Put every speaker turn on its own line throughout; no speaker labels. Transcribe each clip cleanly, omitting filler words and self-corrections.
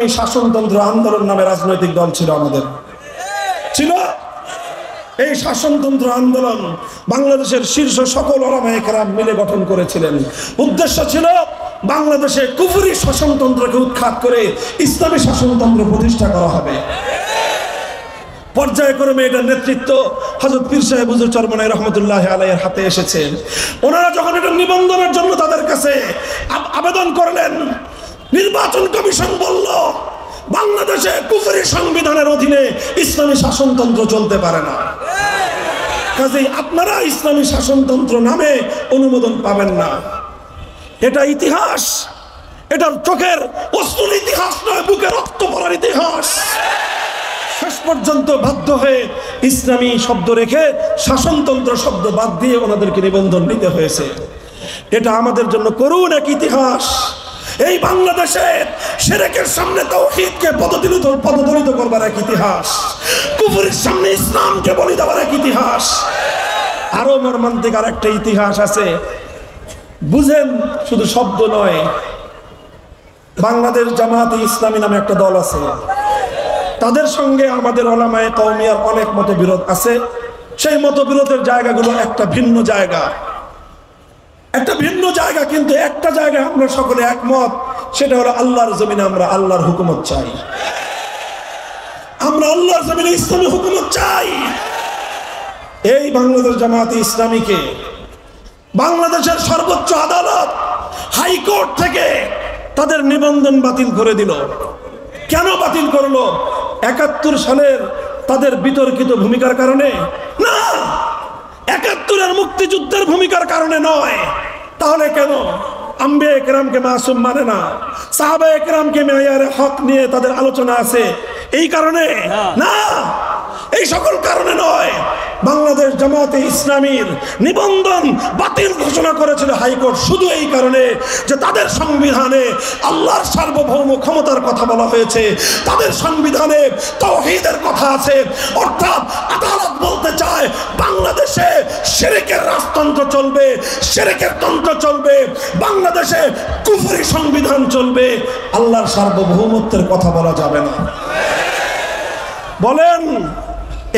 এই শাসনতন্ত্র আন্দোলন নামে রাজনৈতিক দল ছিল আমাদের, ছিল। এই শাসনতন্ত্র আন্দোলন বাংলাদেশের শীর্ষ সকল উলামায়ে কেরাম মিলে গঠন করেছিলেন। উদ্দেশ্য ছিল বাংলাদেশে কুফরি শাসনতন্ত্রকে উৎখাত করে ইসলামী শাসনতন্ত্র প্রতিষ্ঠা করা হবে। পর্যায়ক্রমে এটার নেতৃত্ব হযরত পীর সাহেব হুজুর চরমনাই রহমতুল্লাহ আলাইহির হাতে এসেছে। ওনারা যখন এটা নিবন্ধনের জন্য তাদের কাছে আবেদন করলেন, নির্বাচন কমিশন বলল বাংলাদেশে কুফরি সংবিধানের অধীনে ইসলামী শাসনতন্ত্র চলতে পারে না, কাজেই আপনারা ইসলামী শাসনতন্ত্র নামে অনুমোদন পাবেন না। এটা ইতিহাস, এটার চোখের অশ্রুর ইতিহাস নয়, বুকে রক্ত পড়ার ইতিহাস। শেষ পর্যন্ত বাধ্য হয়ে ইসলামী শব্দ রেখে শাসনতন্ত্র শব্দ বাদ দিয়ে ওনাদেরকে নিবন্ধন নিতে হয়েছে। এটা আমাদের জন্য করুণ এক ইতিহাস। এই বাংলাদেশে শিরকের সামনে তাওহীদকে পদদলিত করবার এক ইতিহাস, কুফরের সামনে ইসলামকে বলি দেওয়ার এক ইতিহাস। আরো মর্মান্তিক আর একটা ইতিহাস আছে, বুঝেন, শুধু শব্দ নয়। বাংলাদেশ জামায়াতে ইসলামী নামে একটা দল আছে, তাদের সঙ্গে আমাদের উলামায়ে কওমিয়ার অনেক মতবিরোধ আছে। সেই মতবিরোধের জায়গাগুলো একটা ভিন্ন জায়গা, কিন্তু একটা জায়গায় আমরা সকলে একমত, সেটা হলো আল্লাহর জমিনে আমরা আল্লাহর হুকুমত চাই। আমরা আল্লাহর জমিনে ইসলামী হুকুমত চাই। এই বাংলাদেশ জামায়াতে ইসলামীকে বাংলাদেশের সর্বোচ্চ আদালত হাইকোর্ট থেকে তাদের নিবন্ধন বাতিল করে দিল। কেন বাতিল করলো? ৭১ সালের তাদের বিতর্কিত ভূমিকার কারণে না, ৭১-এর মুক্তিযুদ্ধের ভূমিকার কারণে নয়। তাহলে কেন? আম্বিয়া কেরামকে মাসুম মানে না, সাহাবায়ে কেরামকে মেয়ারে হক নিয়ে তাদের আলোচনা আছে, এই কারণে না, এই সকল কারণে নয়। বাংলাদেশ জামায়াতে ইসলামীর নিবন্ধন বাতিল ঘোষণা করেছিল হাইকোর্ট শুধু এই কারণে যে তাদের সংবিধানে আল্লাহর সার্বভৌম ক্ষমতার কথা বলা হয়েছে, তাদের সংবিধানে তাওহীদের কথা আছে। অর্থাৎ আদালত বলতে চায় বাংলাদেশে শিরকের রাজতন্ত্র চলবে, শিরকের তন্ত্র চলবে, বাংলাদেশে কুফরি সংবিধান চলবে, আল্লাহর সার্বভৌমত্বের কথা বলা যাবে না। বলেন,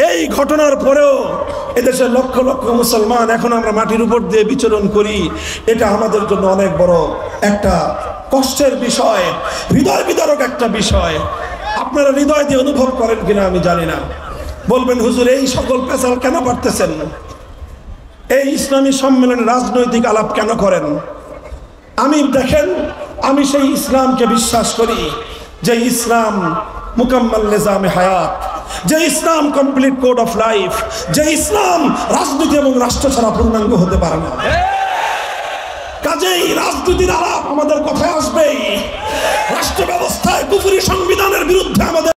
এই ঘটনার পরেও এদেশের লক্ষ লক্ষ মুসলমান এখন আমরা মাটির উপর দিয়ে বিচরণ করি। এটা আমাদের জন্য অনেক বড় একটা কষ্টের বিষয়, হৃদয় বিদারক একটা বিষয়। আপনারা হৃদয় দিয়ে অনুভব করেন কিনা আমি জানি না। বলবেন, হুজুর এই সকল পেশাল কেন পারতেছেন? এই ইসলামী সম্মেলনে রাজনৈতিক আলাপ কেন করেন? দেখেন, আমি সেই ইসলামকে বিশ্বাস করি যে ইসলাম মুকাম্মাল নিজামে হায়াত, যে ইসলাম কমপ্লিট কোড অফ লাইফ, যে ইসলাম রাজনীতি এবং রাষ্ট্র ছাড়া পূর্ণাঙ্গ হতে পারে না। কাজেই রাজনীতির আলাপ আমাদের কথায় আসবেই। রাষ্ট্র ব্যবস্থায় কুফরি সংবিধানের বিরুদ্ধে আমাদের